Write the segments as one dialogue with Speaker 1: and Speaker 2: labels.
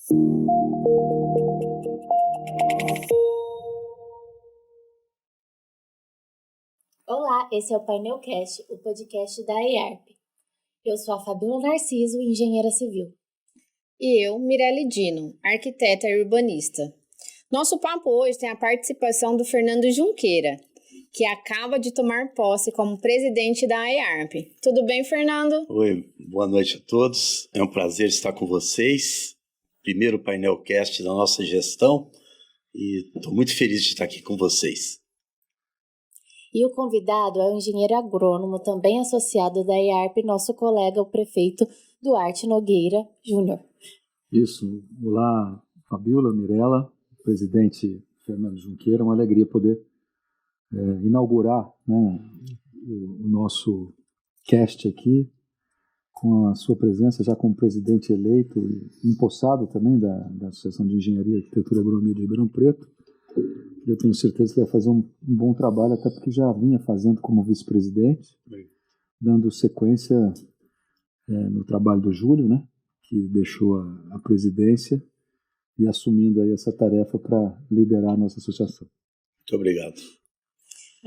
Speaker 1: Olá, esse é o Painelcast, o podcast da IARP. Eu sou a Fabiola Narciso, engenheira civil.
Speaker 2: E eu, Mirelle Dino, arquiteta e urbanista. Nosso papo hoje tem a participação do Fernando Junqueira, que acaba de tomar posse como presidente da IARP. Tudo bem, Fernando?
Speaker 3: Oi, boa noite a todos. É um prazer estar com vocês. Primeiro Painelcast da nossa gestão e estou muito feliz de estar aqui com vocês.
Speaker 1: E o convidado é o engenheiro agrônomo, também associado da IARP, nosso colega, o prefeito Duarte Nogueira Júnior.
Speaker 4: Isso. Olá, Fabiola, Mirella, presidente Fernando Junqueira. Uma alegria poder inaugurar, o nosso cast aqui, com a sua presença já como presidente eleito e empossado também da Associação de Engenharia, Arquitetura e Agronomia de Ribeirão Preto. Eu tenho certeza que vai fazer um bom trabalho, até porque já vinha fazendo como vice-presidente, dando sequência no trabalho do Júlio, que deixou a presidência e assumindo aí essa tarefa para liderar a nossa associação.
Speaker 3: Muito obrigado.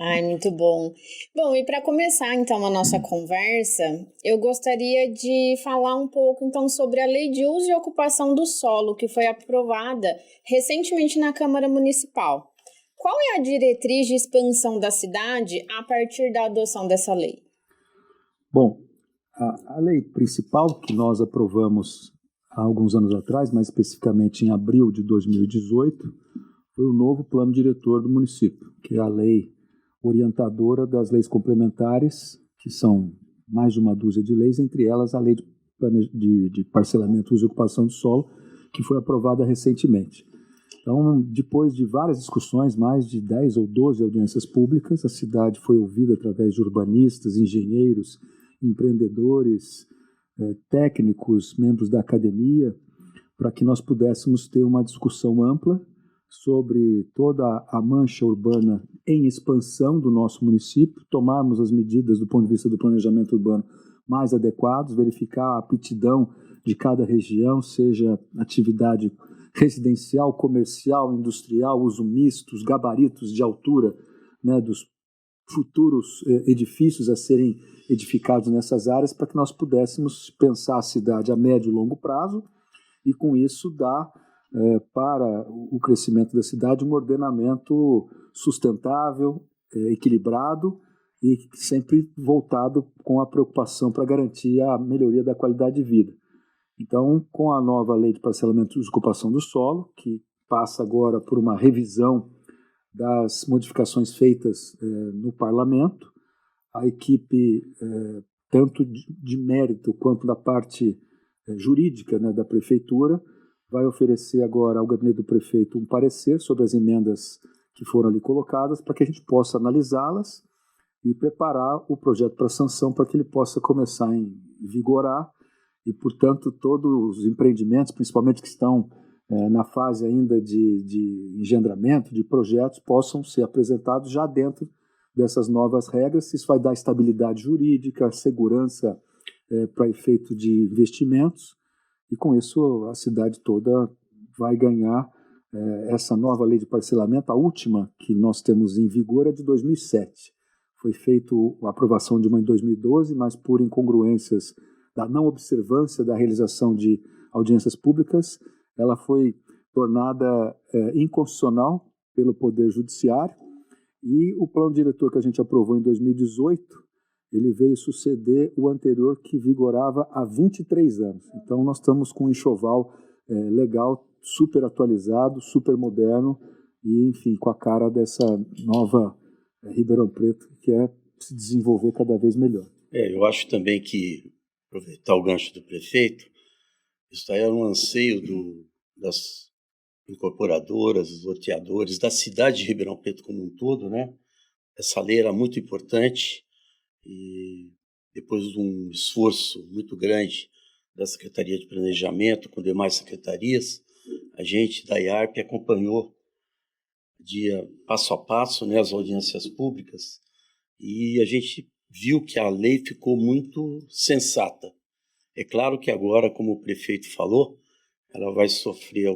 Speaker 2: Ai, muito bom. Bom, e para começar então a nossa conversa, eu gostaria de falar um pouco então sobre a Lei de Uso e Ocupação do Solo, que foi aprovada recentemente na Câmara Municipal. Qual é a diretriz de expansão da cidade a partir da adoção dessa lei?
Speaker 4: Bom, a lei principal que nós aprovamos há alguns anos atrás, mais especificamente em abril de 2018, foi o novo plano diretor do município, que é a lei orientadora das leis complementares, que são mais de uma dúzia de leis, entre elas a lei de parcelamento, uso e ocupação do solo, que foi aprovada recentemente. Então, depois de várias discussões, mais de 10 ou 12 audiências públicas, a cidade foi ouvida através de urbanistas, engenheiros, empreendedores, técnicos, membros da academia, para que nós pudéssemos ter uma discussão ampla sobre toda a mancha urbana em expansão do nosso município, tomarmos as medidas do ponto de vista do planejamento urbano mais adequados, verificar a aptidão de cada região, seja atividade residencial, comercial, industrial, uso misto, os gabaritos de altura dos futuros edifícios a serem edificados nessas áreas, para que nós pudéssemos pensar a cidade a médio e longo prazo e, com isso, dar para o crescimento da cidade um ordenamento sustentável, equilibrado e sempre voltado com a preocupação para garantir a melhoria da qualidade de vida. Então, com a nova lei de parcelamento e ocupação do solo, que passa agora por uma revisão das modificações feitas no parlamento, a equipe, tanto de mérito quanto da parte jurídica da prefeitura, vai oferecer agora ao gabinete do prefeito um parecer sobre as emendas que foram ali colocadas, para que a gente possa analisá-las e preparar o projeto para sanção, para que ele possa começar a vigorar e, portanto, todos os empreendimentos, principalmente que estão na fase ainda de engendramento, de projetos, possam ser apresentados já dentro dessas novas regras. Isso vai dar estabilidade jurídica, segurança para efeito de investimentos, e com isso a cidade toda vai ganhar essa nova lei de parcelamento. A última que nós temos em vigor é de 2007. Foi feita a aprovação de uma em 2012, mas por incongruências da não observância da realização de audiências públicas, ela foi tornada inconstitucional pelo Poder Judiciário, e o plano diretor que a gente aprovou em 2018, ele veio suceder o anterior, que vigorava há 23 anos. Então nós estamos com um enxoval legal, super atualizado, super moderno e, enfim, com a cara dessa nova Ribeirão Preto, que é se desenvolver cada vez melhor.
Speaker 3: Eu acho também que, aproveitar o gancho do prefeito, isso aí era um anseio das incorporadoras, dos loteadores, da cidade de Ribeirão Preto como um todo, Essa lei era muito importante e, depois de um esforço muito grande da Secretaria de Planejamento com demais secretarias, a gente da IARP acompanhou passo a passo as audiências públicas, e a gente viu que a lei ficou muito sensata. É claro que agora, como o prefeito falou, ela vai sofrer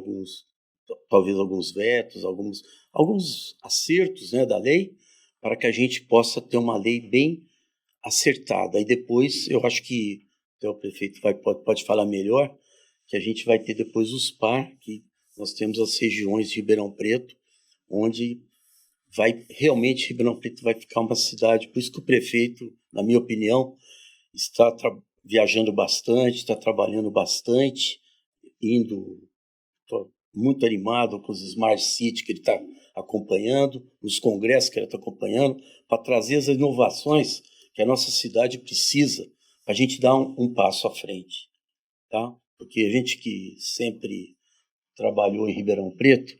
Speaker 3: talvez alguns vetos, alguns acertos, né, da lei, para que a gente possa ter uma lei bem acertada. E depois, eu acho que até o prefeito pode falar melhor, que a gente vai ter depois os PAR, que nós temos as regiões de Ribeirão Preto, onde realmente Ribeirão Preto vai ficar uma cidade. Por isso que o prefeito, na minha opinião, está viajando bastante, está trabalhando bastante, estou muito animado com os Smart City que ele está acompanhando, os congressos que ele está acompanhando, para trazer as inovações que a nossa cidade precisa, para a gente dar um passo à frente. Tá? Porque a gente que sempre trabalhou em Ribeirão Preto,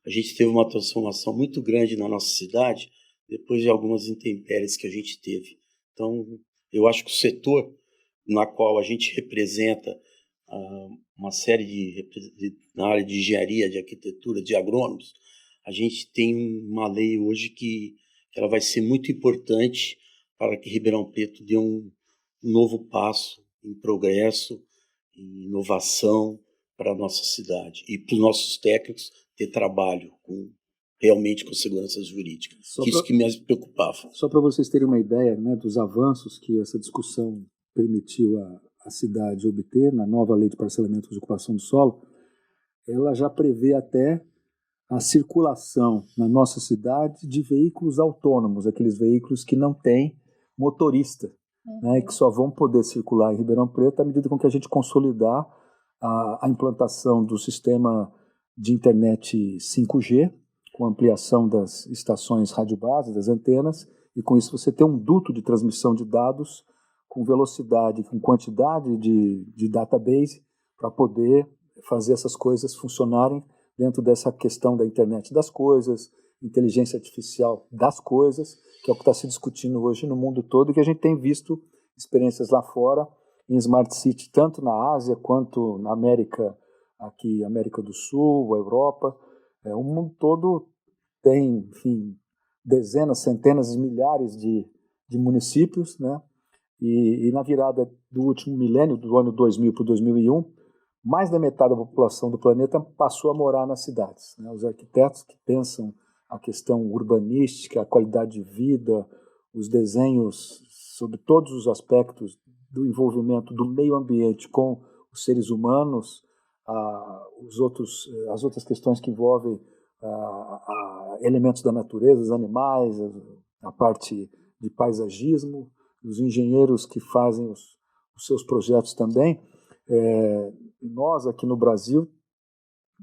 Speaker 3: a gente teve uma transformação muito grande na nossa cidade depois de algumas intempéries que a gente teve. Então, eu acho que o setor na qual a gente representa uma série na área de engenharia, de arquitetura, de agrônomos, a gente tem uma lei hoje que ela vai ser muito importante para que Ribeirão Preto dê um novo passo em progresso, em inovação para a nossa cidade e para os nossos técnicos ter trabalho realmente com segurança jurídica. Isso que me preocupava.
Speaker 4: Só para vocês terem uma ideia, né, dos avanços que essa discussão permitiu a cidade obter na nova lei de parcelamento de ocupação do solo, ela já prevê até a circulação na nossa cidade de veículos autônomos, aqueles veículos que não têm motorista, né, que só vão poder circular em Ribeirão Preto à medida com que a gente consolidar a implantação do sistema de internet 5G, com ampliação das estações radiobase, das antenas, e com isso você ter um duto de transmissão de dados com velocidade, com quantidade de database, para poder fazer essas coisas funcionarem dentro dessa questão da internet das coisas, inteligência artificial das coisas, que é o que está se discutindo hoje no mundo todo e que a gente tem visto experiências lá fora, em Smart City, tanto na Ásia quanto na América, aqui América do Sul, a Europa. O mundo todo tem, enfim, dezenas, centenas de milhares de municípios, né? E na virada do último milênio, do ano 2000 para o 2001, mais da metade da população do planeta passou a morar nas cidades, né? Os arquitetos que pensam a questão urbanística, a qualidade de vida, os desenhos sobre todos os aspectos do envolvimento do meio ambiente com os seres humanos, as outras questões que envolvem elementos da natureza, os animais, a parte de paisagismo, os engenheiros que fazem os seus projetos também. Nós aqui no Brasil,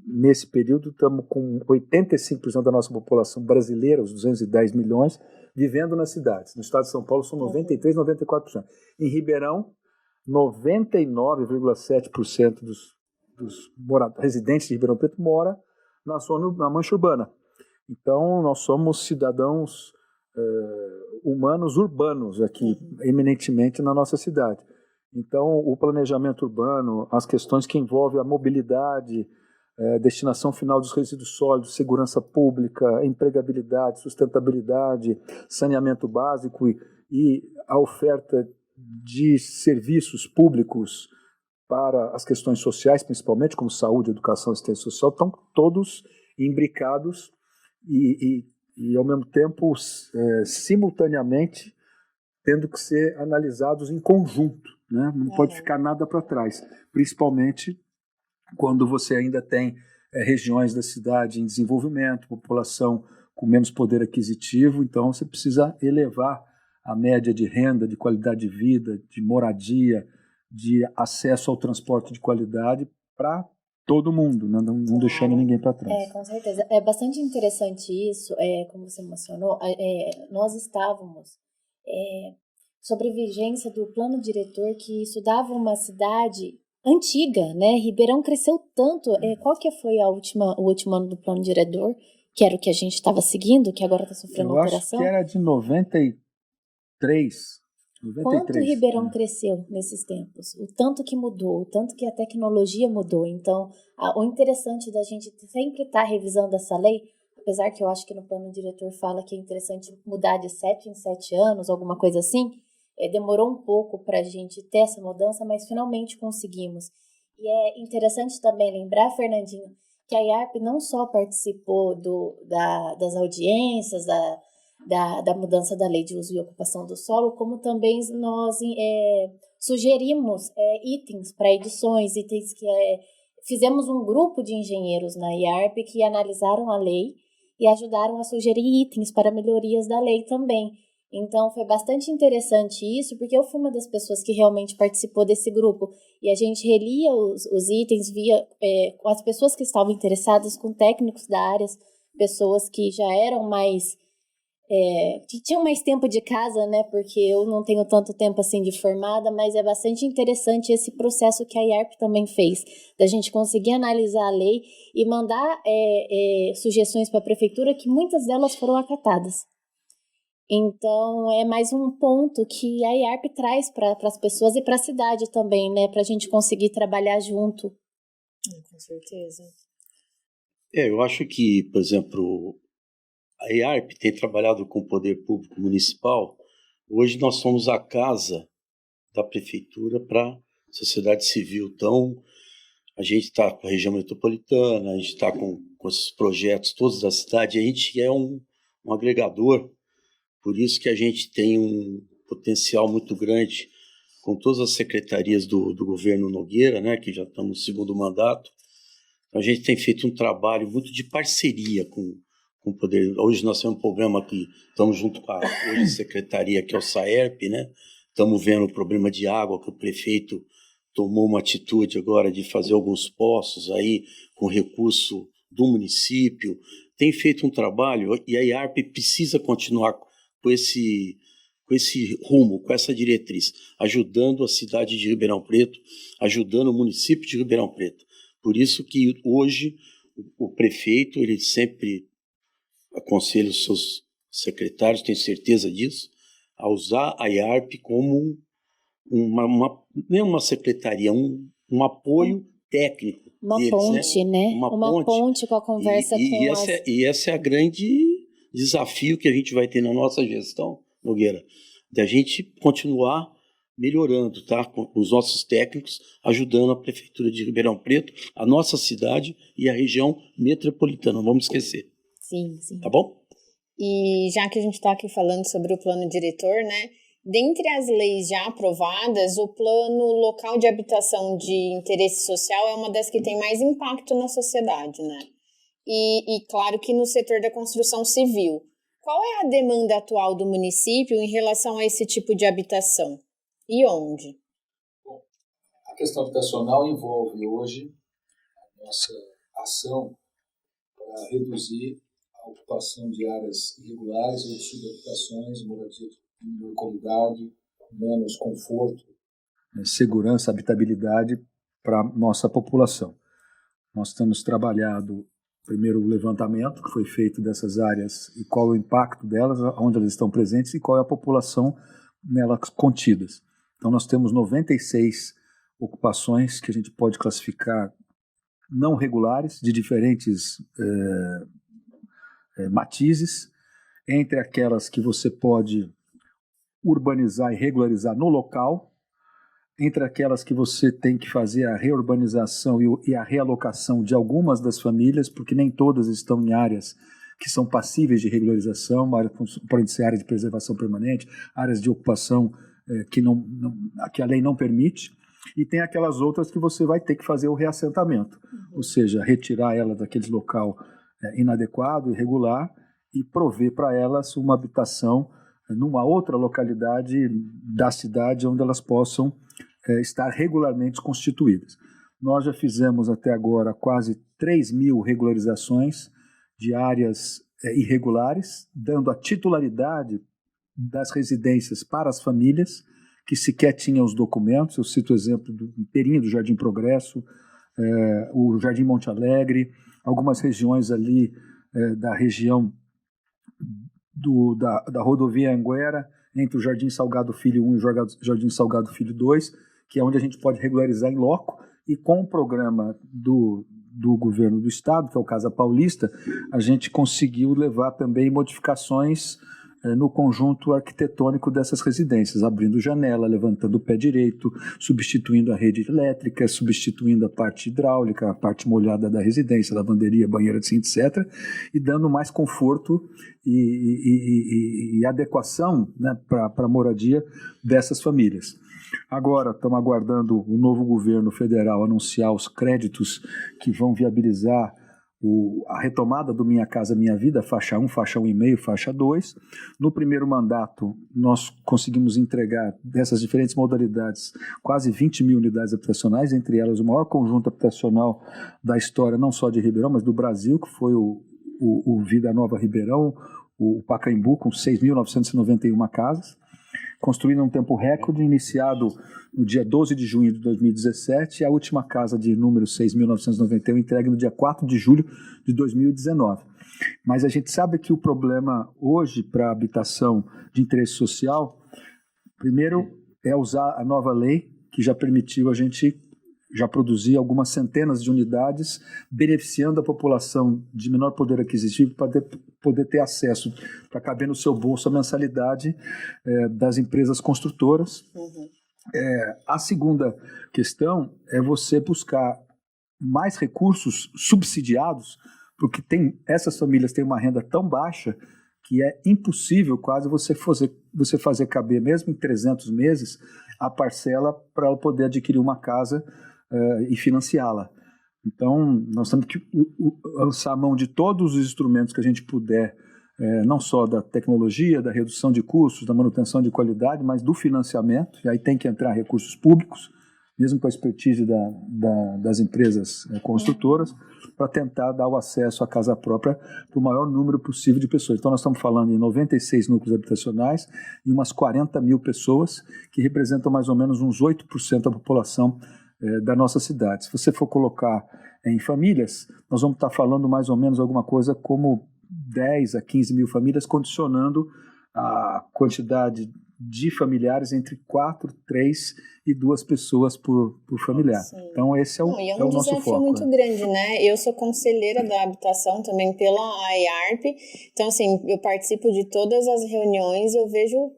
Speaker 4: nesse período, estamos com 85% da nossa população brasileira, os 210 milhões, vivendo nas cidades. No estado de São Paulo são 93%, 94%. Em Ribeirão, 99,7% dos residentes de Ribeirão Preto mora na mancha urbana. Então, nós somos cidadãos humanos urbanos aqui, eminentemente na nossa cidade. Então, o planejamento urbano, as questões que envolvem a mobilidade, destinação final dos resíduos sólidos, segurança pública, empregabilidade, sustentabilidade, saneamento básico e a oferta de serviços públicos para as questões sociais, principalmente como saúde, educação e assistência social, estão todos imbricados e ao mesmo tempo, simultaneamente, tendo que ser analisados em conjunto, né? Não pode ficar nada para trás, principalmente quando você ainda tem regiões da cidade em desenvolvimento, população com menos poder aquisitivo, então você precisa elevar a média de renda, de qualidade de vida, de moradia, de acesso ao transporte de qualidade para todo mundo, né? Não deixando ninguém para trás.
Speaker 1: Com certeza. É bastante interessante isso, como você mencionou, nós estávamos sobre a vigência do plano diretor que estudava uma cidade antiga, né? Ribeirão cresceu tanto. Qual que foi o último ano do plano diretor, que era o que a gente estava seguindo, que agora está sofrendo alteração?
Speaker 4: Eu acho que era de 93.
Speaker 1: Quanto Ribeirão cresceu nesses tempos? O tanto que mudou, o tanto que a tecnologia mudou. Então, o interessante da gente sempre estar revisando essa lei, apesar que eu acho que no plano diretor fala que é interessante mudar de 7 em 7 anos, alguma coisa assim, demorou um pouco para a gente ter essa mudança, mas finalmente conseguimos. E é interessante também lembrar, Fernandinho, que a IARP não só participou das audiências, da mudança da lei de uso e ocupação do solo, como também nós sugerimos itens para edições, itens que fizemos um grupo de engenheiros na IARP que analisaram a lei e ajudaram a sugerir itens para melhorias da lei também. Então, foi bastante interessante isso, porque eu fui uma das pessoas que realmente participou desse grupo. E a gente relia os itens, via com as pessoas que estavam interessadas, com técnicos da área, pessoas que já eram mais... que tinham mais tempo de casa, né? Porque eu não tenho tanto tempo assim de formada, mas é bastante interessante esse processo que a IARP também fez, da gente conseguir analisar a lei e mandar sugestões para a prefeitura, que muitas delas foram acatadas. Então, é mais um ponto que a IARP traz para as pessoas e para a cidade também, né? Para a gente conseguir trabalhar junto.
Speaker 2: Com certeza.
Speaker 3: Eu acho que, por exemplo, a IARP tem trabalhado com o poder público municipal. Hoje nós somos a casa da prefeitura para a sociedade civil. Então, a gente está com a região metropolitana, a gente está com esses projetos todos da cidade, a gente é um agregador. Por isso que a gente tem um potencial muito grande com todas as secretarias do governo Nogueira, né, que já estamos no segundo mandato. A gente tem feito um trabalho muito de parceria com o poder. Hoje nós temos um problema que estamos junto com a secretaria, que é o SAERP, né? Estamos vendo o problema de água, que o prefeito tomou uma atitude agora de fazer alguns poços aí com recurso do município. Tem feito um trabalho e a IARP precisa continuar com esse rumo, com essa diretriz, ajudando a cidade de Ribeirão Preto, ajudando o município de Ribeirão Preto. Por isso que hoje o prefeito, ele sempre aconselha os seus secretários, tenho certeza disso, a usar a IARP como uma secretaria, um apoio técnico.
Speaker 1: Uma
Speaker 3: deles,
Speaker 1: ponte, né? Uma ponte com a conversa
Speaker 3: e esse é a grande desafio que a gente vai ter na nossa gestão, Nogueira, da gente continuar melhorando, tá? Com os nossos técnicos, ajudando a Prefeitura de Ribeirão Preto, a nossa cidade e a região metropolitana, não vamos esquecer.
Speaker 1: Sim, sim.
Speaker 3: Tá bom?
Speaker 2: E já que a gente está aqui falando sobre o plano diretor, né? Dentre as leis já aprovadas, o plano local de habitação de interesse social é uma das que tem mais impacto na sociedade, né? E claro que no setor da construção civil. Qual é a demanda atual do município em relação a esse tipo de habitação? E onde?
Speaker 5: Bom, a questão habitacional envolve hoje a nossa ação para reduzir a ocupação de áreas irregulares ou subhabitações, moradia de menor qualidade, menos conforto.
Speaker 4: Segurança, habitabilidade para a nossa população. Nós temos trabalhado, primeiro, o levantamento que foi feito dessas áreas e qual o impacto delas, onde elas estão presentes e qual é a população nelas contidas. Então, nós temos 96 ocupações que a gente pode classificar não regulares, de diferentes matizes, entre aquelas que você pode urbanizar e regularizar no local, entre aquelas que você tem que fazer a reurbanização e a realocação de algumas das famílias, porque nem todas estão em áreas que são passíveis de regularização, podem ser áreas de preservação permanente, áreas de ocupação que a lei não permite, e tem aquelas outras que você vai ter que fazer o reassentamento, ou seja, retirar ela daquele local inadequado, irregular, e prover para elas uma habitação numa outra localidade da cidade onde elas possam estar regularmente constituídas. Nós já fizemos até agora quase 3.000 regularizações de áreas irregulares, dando a titularidade das residências para as famílias que sequer tinham os documentos. Eu cito o exemplo do inteirinho do Jardim Progresso, o Jardim Monte Alegre, algumas regiões ali da região da rodovia Anguera, entre o Jardim Salgado Filho 1 e o Jardim Salgado Filho 2, que é onde a gente pode regularizar em loco, e com o programa do governo do estado, que é o Casa Paulista, a gente conseguiu levar também modificações no conjunto arquitetônico dessas residências, abrindo janela, levantando o pé direito, substituindo a rede elétrica, substituindo a parte hidráulica, a parte molhada da residência, lavanderia, banheira, assim, etc., e dando mais conforto e adequação, né, para a moradia dessas famílias. Agora, estamos aguardando o novo governo federal anunciar os créditos que vão viabilizar a retomada do Minha Casa Minha Vida, faixa 1, faixa 1,5, faixa 2. No primeiro mandato, nós conseguimos entregar dessas diferentes modalidades quase 20 mil unidades habitacionais, entre elas o maior conjunto habitacional da história, não só de Ribeirão, mas do Brasil, que foi o Vida Nova Ribeirão, o Pacaembu, com 6.991 casas, construído em um tempo recorde, iniciado no dia 12 de junho de 2017, e a última casa de número 6.991 entregue no dia 4 de julho de 2019. Mas a gente sabe que o problema hoje para a habitação de interesse social, primeiro é usar a nova lei, que já permitiu a gente já produzir algumas centenas de unidades, beneficiando a população de menor poder aquisitivo para poder ter acesso, para caber no seu bolso a mensalidade das empresas construtoras. Uhum. A segunda questão é você buscar mais recursos subsidiados, porque essas famílias têm uma renda tão baixa que é impossível quase você fazer caber, mesmo em 300 meses, a parcela para ela poder adquirir uma casa e financiá-la. Então, nós temos que lançar mão de todos os instrumentos que a gente puder, não só da tecnologia, da redução de custos, da manutenção de qualidade, mas do financiamento, e aí tem que entrar recursos públicos, mesmo com a expertise das empresas construtoras, para tentar dar o acesso à casa própria para o maior número possível de pessoas. Então, nós estamos falando em 96 núcleos habitacionais e umas 40 mil pessoas, que representam mais ou menos uns 8% da população da nossa cidade. Se você for colocar em famílias, nós vamos estar falando mais ou menos alguma coisa como 10 a 15 mil famílias, condicionando a quantidade de familiares entre 4, 3 e 2 pessoas por familiar. Sim. Então esse é o nosso foco. É um desafio
Speaker 2: muito grande, né? Eu sou conselheira da habitação também pela AEARP, então assim, eu participo de todas as reuniões e eu vejo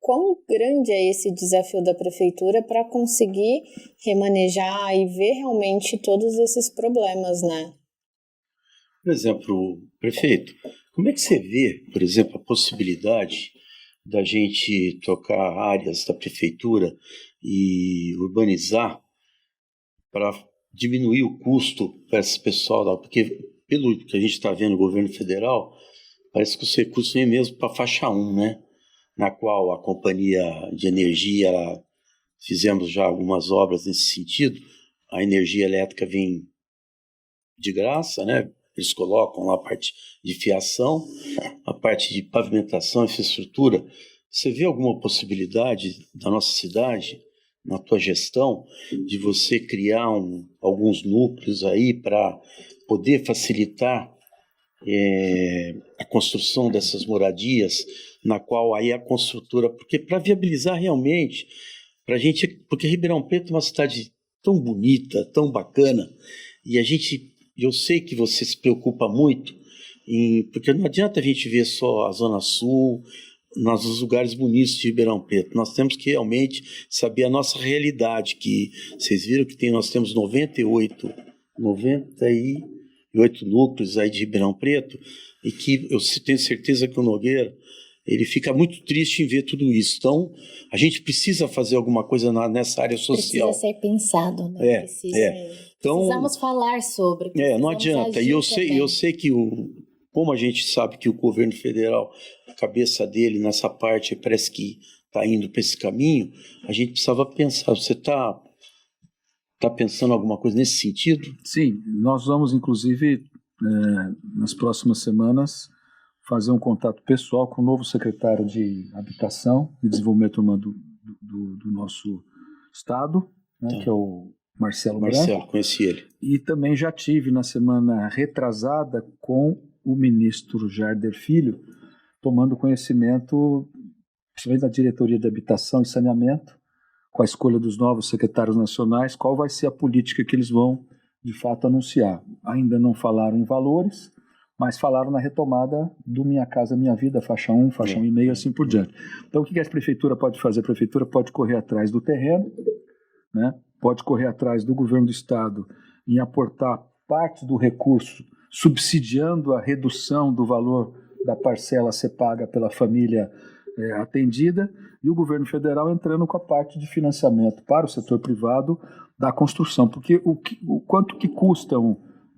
Speaker 2: quão grande é esse desafio da prefeitura para conseguir remanejar e ver realmente todos esses problemas, né?
Speaker 3: Por exemplo, prefeito, como é que você vê, por exemplo, a possibilidade da gente trocar áreas da prefeitura e urbanizar para diminuir o custo para esse pessoal? Porque, pelo que a gente está vendo no governo federal, parece que os recursos vêm mesmo para a faixa 1, né? Na qual a companhia de energia, fizemos já algumas obras nesse sentido, a energia elétrica vem de graça, né? Eles colocam lá a parte de fiação, a parte de pavimentação, infraestrutura. Você vê alguma possibilidade da nossa cidade, na tua gestão, de você criar alguns núcleos aí para poder facilitar a construção dessas moradias, na qual aí a construtora, porque para viabilizar realmente, pra gente, porque Ribeirão Preto é uma cidade tão bonita, tão bacana, e eu sei que você se preocupa muito, porque não adianta a gente ver só a Zona Sul, nos lugares bonitos de Ribeirão Preto, nós temos que realmente saber a nossa realidade, que vocês viram que nós temos 98 núcleos aí de Ribeirão Preto, e que eu tenho certeza que o Nogueira, ele fica muito triste em ver tudo isso. Então, a gente precisa fazer alguma coisa nessa área social.
Speaker 1: Precisa ser pensado, né? Então, precisamos falar sobre.
Speaker 3: Não adianta. E eu sei que, como a gente sabe que o governo federal, a cabeça dele nessa parte parece que está indo para esse caminho, a gente precisava pensar. Você está pensando alguma coisa nesse sentido?
Speaker 4: Sim, nós vamos, inclusive, nas próximas semanas, fazer um contato pessoal com o novo secretário de Habitação e Desenvolvimento Urbano do nosso estado, né, que é o Marcelo Branco.
Speaker 3: Conheci ele.
Speaker 4: E também já tive na semana retrasada com o ministro Jarder Filho, tomando conhecimento, principalmente da Diretoria de Habitação e Saneamento, com a escolha dos novos secretários nacionais, qual vai ser a política que eles vão, de fato, anunciar. Ainda não falaram em valores, mas falaram na retomada do Minha Casa Minha Vida, faixa 1, faixa 1,5, assim por diante. Então, o que a prefeitura pode fazer? A prefeitura pode correr atrás do terreno, né? Pode correr atrás do governo do estado em aportar parte do recurso, subsidiando a redução do valor da parcela a ser paga pela família atendida, e o governo federal entrando com a parte de financiamento para o setor privado da construção, porque o quanto que custa um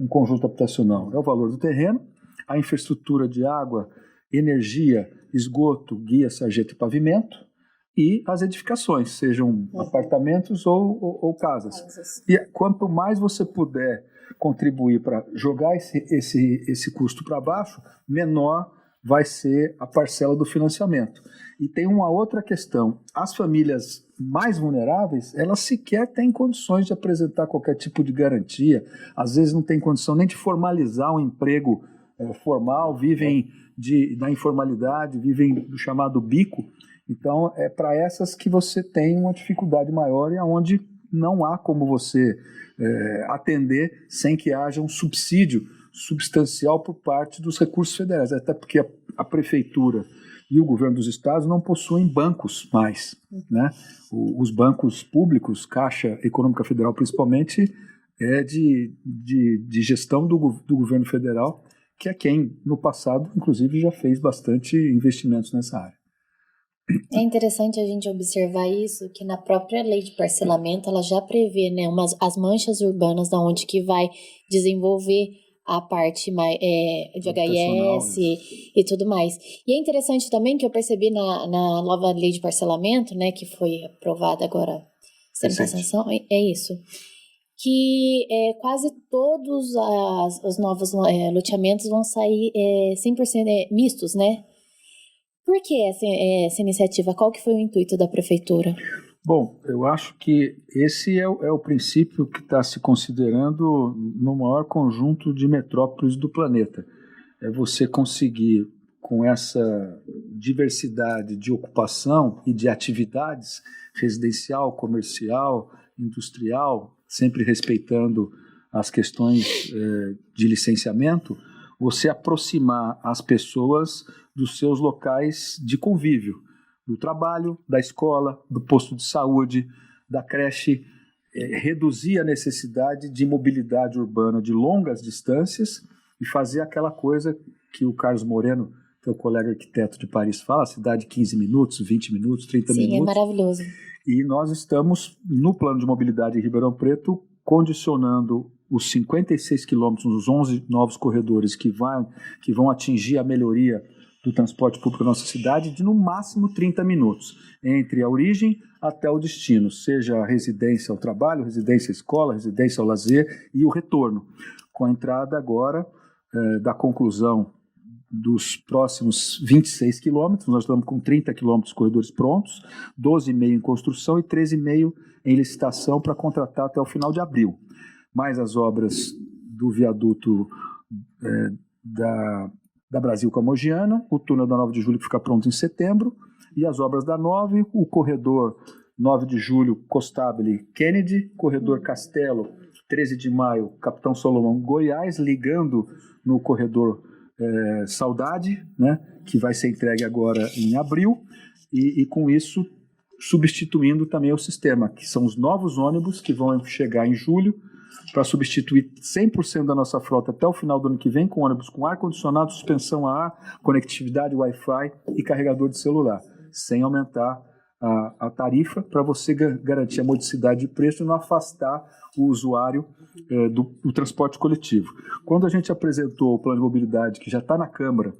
Speaker 4: conjunto habitacional? É o valor do terreno, a infraestrutura de água, energia, esgoto, guia, sarjeta e pavimento, e as edificações, sejam apartamentos ou casas. E quanto mais você puder contribuir para jogar esse custo para baixo, menor vai ser a parcela do financiamento. E tem uma outra questão: as famílias mais vulneráveis, elas sequer têm condições de apresentar qualquer tipo de garantia, às vezes não tem condição nem de formalizar um emprego formal, vivem da informalidade, vivem do chamado bico. Então, é para essas que você tem uma dificuldade maior e onde não há como você atender sem que haja um subsídio substancial por parte dos recursos federais, até porque a prefeitura e o governo dos estados não possuem bancos mais, né? Os bancos públicos, Caixa Econômica Federal principalmente, é de gestão do governo federal, que é quem, no passado, inclusive, já fez bastante investimentos nessa área.
Speaker 1: É interessante a gente observar isso, que na própria lei de parcelamento ela já prevê, né, as manchas urbanas da onde que vai desenvolver a parte de HIS e tudo mais. E é interessante também que eu percebi na nova lei de parcelamento, né, que foi aprovada agora, sanção, é isso, que quase todos os novos loteamentos vão sair 100% mistos, né? Por que essa iniciativa? Qual que foi o intuito da prefeitura?
Speaker 4: Bom, eu acho que esse é o princípio que está se considerando no maior conjunto de metrópoles do planeta. É você conseguir, com essa diversidade de ocupação e de atividades, residencial, comercial, industrial, sempre respeitando as questões de licenciamento, você aproximar as pessoas dos seus locais de convívio, do trabalho, da escola, do posto de saúde, da creche, reduzir a necessidade de mobilidade urbana de longas distâncias e fazer aquela coisa que o Carlos Moreno, teu colega arquiteto de Paris, fala, cidade de 15 minutos, 20 minutos, 30 minutos.
Speaker 1: Sim, é maravilhoso.
Speaker 4: E nós estamos, no plano de mobilidade em Ribeirão Preto, condicionando os 56 quilômetros, os 11 novos corredores que vão atingir a melhoria do transporte público da nossa cidade de no máximo 30 minutos, entre a origem até o destino, seja a residência ao trabalho, residência à escola, residência ao lazer e o retorno. Com a entrada agora da conclusão dos próximos 26 quilômetros, nós estamos com 30 quilômetros de corredores prontos, 12,5 em construção e 13,5 em licitação para contratar até o final de abril. Mais as obras do viaduto da Brasil Camogiana, o túnel da 9 de julho que fica pronto em setembro, e as obras da 9, o corredor 9 de julho, Costabile Kennedy, corredor Castelo, 13 de maio, Capitão Solomão, Goiás, ligando no corredor Saudade, né, que vai ser entregue agora em abril, e com isso substituindo também o sistema, que são os novos ônibus que vão chegar em julho, para substituir 100% da nossa frota até o final do ano que vem, com ônibus com ar-condicionado, suspensão a ar, conectividade Wi-Fi e carregador de celular, sem aumentar a tarifa, para você garantir a modicidade de preço e não afastar o usuário do transporte coletivo. Quando a gente apresentou o plano de mobilidade, que já está na Câmara,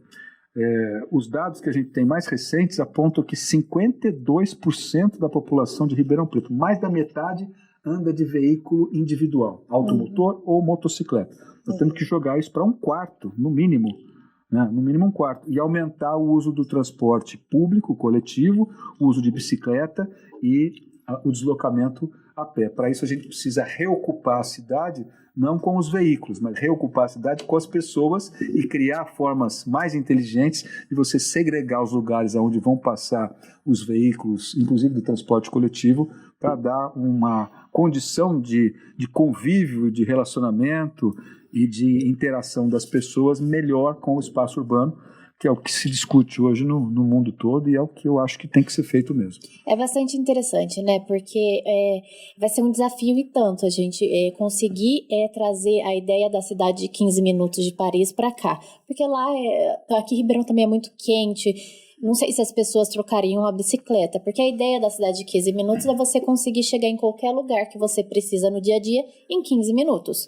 Speaker 4: os dados que a gente tem mais recentes apontam que 52% da população de Ribeirão Preto, mais da metade, anda de veículo individual, automotor ou motocicleta. Nós temos que jogar isso para um quarto, no mínimo, né? No mínimo um quarto, e aumentar o uso do transporte público, coletivo, o uso de bicicleta e o deslocamento a pé. Para isso a gente precisa reocupar a cidade, não com os veículos, mas reocupar a cidade com as pessoas e criar formas mais inteligentes de você segregar os lugares onde vão passar os veículos, inclusive do transporte coletivo, para dar uma condição de convívio, de relacionamento e de interação das pessoas melhor com o espaço urbano, que é o que se discute hoje no mundo todo e é o que eu acho que tem que ser feito mesmo.
Speaker 1: É bastante interessante, né? Porque vai ser um desafio e tanto a gente conseguir trazer a ideia da cidade de 15 minutos de Paris para cá. Porque lá, aqui em Ribeirão também é muito quente. Não sei se as pessoas trocariam a bicicleta, porque a ideia da cidade de 15 minutos é você conseguir chegar em qualquer lugar que você precisa no dia a dia em 15 minutos.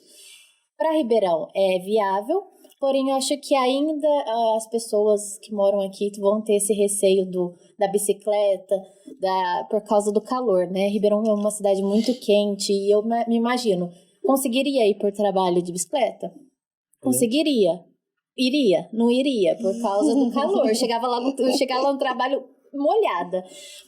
Speaker 1: Para Ribeirão é viável, porém eu acho que ainda as pessoas que moram aqui vão ter esse receio da bicicleta, por causa do calor, né? Ribeirão é uma cidade muito quente e eu me imagino, conseguiria ir por trabalho de bicicleta? Conseguiria. Iria, não iria, por causa do calor. Chegava lá no trabalho molhada.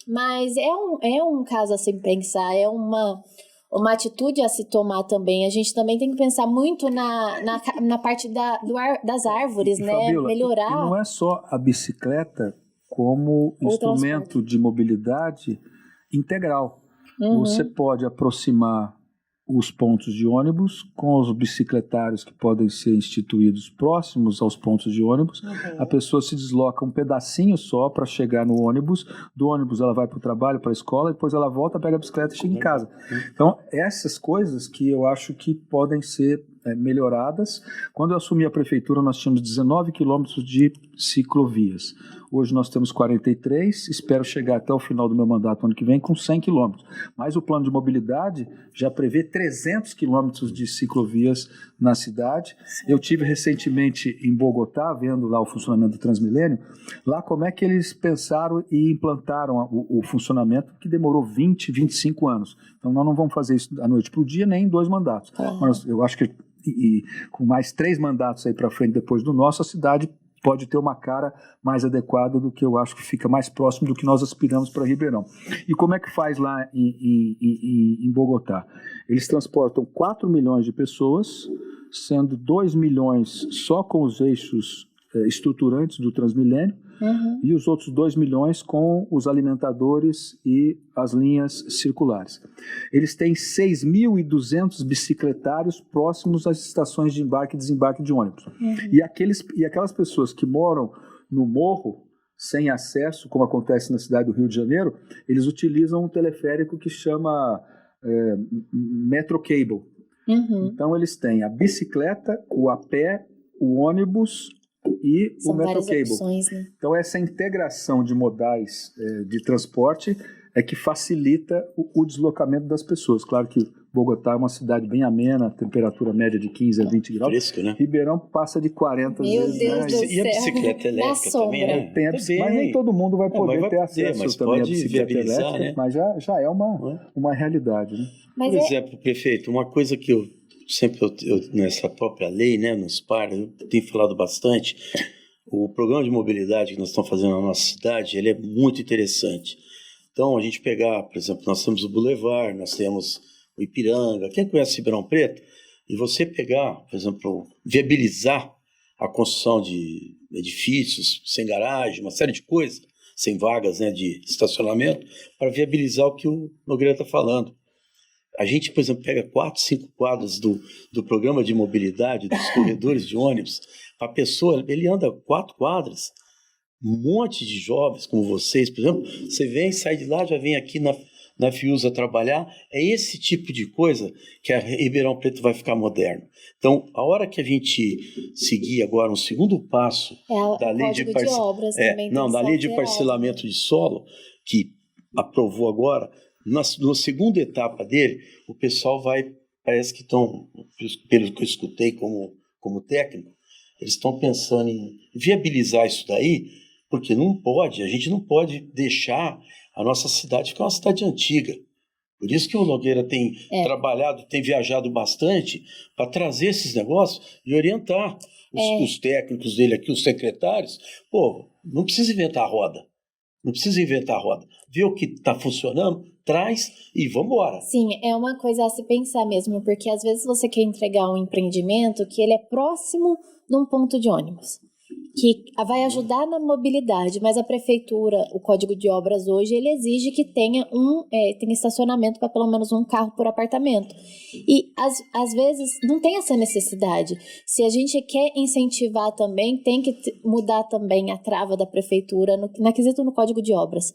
Speaker 1: Mas é um caso a se pensar, é uma atitude a se tomar também. A gente também tem que pensar muito na parte das árvores, né?
Speaker 4: Fabiola,
Speaker 1: melhorar.
Speaker 4: E não é só a bicicleta como instrumento de mobilidade integral. Você pode aproximar os pontos de ônibus com os bicicletários que podem ser instituídos próximos aos pontos de ônibus. A pessoa se desloca um pedacinho só para chegar no ônibus. Do ônibus ela vai para o trabalho, para a escola, depois ela volta, pega a bicicleta e chega em casa. Então, essas coisas que eu acho que podem ser melhoradas. Quando eu assumi a prefeitura, nós tínhamos 19 quilômetros de ciclovias. Hoje nós temos 43, espero chegar até o final do meu mandato ano que vem com 100 quilômetros. Mas o plano de mobilidade já prevê 300 quilômetros de ciclovias na cidade. Eu tive recentemente em Bogotá, vendo lá o funcionamento do Transmilênio, lá como é que eles pensaram e implantaram o funcionamento, que demorou 20, 25 anos. Então nós não vamos fazer isso da noite para o dia, nem em 2 mandatos. Mas eu acho que com mais 3 mandatos aí para frente depois do nosso, a cidade pode ter uma cara mais adequada do que eu acho que fica mais próximo do que nós aspiramos para Ribeirão. E como é que faz lá em Bogotá? Eles transportam 4 milhões de pessoas, sendo 2 milhões só com os eixos estruturantes do Transmilênio, e os outros 2 milhões com os alimentadores e as linhas circulares. Eles têm 6.200 bicicletários próximos às estações de embarque e desembarque de ônibus. E aquelas pessoas que moram no morro, sem acesso, como acontece na cidade do Rio de Janeiro, eles utilizam um teleférico que chama Metro Cable. Então eles têm a bicicleta, o a pé, o ônibus e
Speaker 1: São
Speaker 4: o Metro Cable.
Speaker 1: Opções, né?
Speaker 4: Então essa integração de modais de transporte é que facilita o deslocamento das pessoas. Claro que Bogotá é uma cidade bem amena, temperatura média de 15 a 20 graus.
Speaker 3: Fresco, né?
Speaker 4: Ribeirão passa de 40
Speaker 1: Meu
Speaker 4: vezes.
Speaker 1: Deus do
Speaker 3: E a
Speaker 1: céu.
Speaker 3: bicicleta
Speaker 1: Na
Speaker 3: elétrica
Speaker 1: sombra.
Speaker 3: também, né?
Speaker 4: Tem a bicicleta, mas nem todo mundo vai poder ter acesso também à bicicleta elétrica,
Speaker 3: né?
Speaker 4: mas já é uma realidade, né?
Speaker 1: Mas
Speaker 3: Por exemplo, prefeito, uma coisa que eu sempre, nessa própria lei, né, nos PAR, eu tenho falado bastante, o programa de mobilidade que nós estamos fazendo na nossa cidade, ele é muito interessante. Então, a gente pegar, por exemplo, nós temos o Boulevard, nós temos o Ipiranga, quem conhece Ribeirão Preto, e você pegar, por exemplo, viabilizar a construção de edifícios sem garagem, uma série de coisas, sem vagas, né, de estacionamento, para viabilizar o que o Nogueira está falando. A gente, por exemplo, pega 4, 5 quadras do programa de mobilidade, dos corredores de ônibus, a pessoa, ele anda 4 quadras, um monte de jovens como vocês, por exemplo, você vem, sai de lá, já vem aqui na Fiusa trabalhar, é esse tipo de coisa que a Ribeirão Preto vai ficar moderno. Então, a hora que a gente seguir agora um segundo passo da lei de parcelamento de solo, que aprovou agora, na segunda etapa dele, o pessoal vai, parece que estão, pelo que eu escutei como técnico, eles estão pensando em viabilizar isso daí, porque a gente não pode deixar a nossa cidade ficar uma cidade antiga. Por isso que o Nogueira tem trabalhado, tem viajado bastante para trazer esses negócios e orientar os técnicos dele aqui, os secretários. Pô, não precisa inventar a roda. Não precisa inventar a roda. Vê o que está funcionando, traz e vamos embora.
Speaker 1: Sim, é uma coisa a se pensar mesmo, porque às vezes você quer entregar um empreendimento que ele é próximo de um ponto de ônibus. que vai ajudar na mobilidade, mas a prefeitura, o Código de Obras hoje, ele exige que tenha tenha estacionamento para pelo menos um carro por apartamento. E às vezes não tem essa necessidade. Se a gente quer incentivar também, tem que mudar também a trava da prefeitura na quesito no Código de Obras.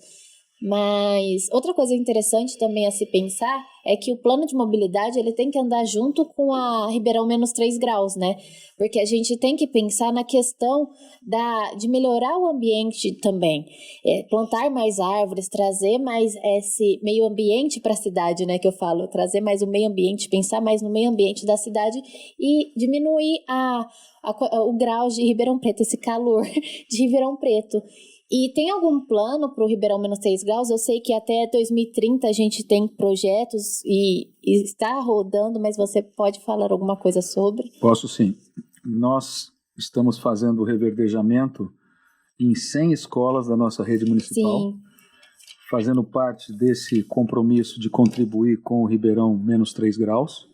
Speaker 1: Mas outra coisa interessante também a se pensar é que o plano de mobilidade ele tem que andar junto com a Ribeirão -3 graus, né? Porque a gente tem que pensar na questão de melhorar o ambiente também. Plantar mais árvores, trazer mais esse meio ambiente para a cidade, né? Que eu falo, trazer mais o meio ambiente, pensar mais no meio ambiente da cidade e diminuir o grau de Ribeirão Preto, esse calor de Ribeirão Preto. E tem algum plano para o Ribeirão -3 graus? Eu sei que até 2030 a gente tem projetos e está rodando, mas você pode falar alguma coisa sobre?
Speaker 4: Posso sim. Nós estamos fazendo o reverdejamento em 100 escolas da nossa rede municipal,
Speaker 1: Sim.
Speaker 4: Fazendo parte desse compromisso de contribuir com o Ribeirão -3 graus.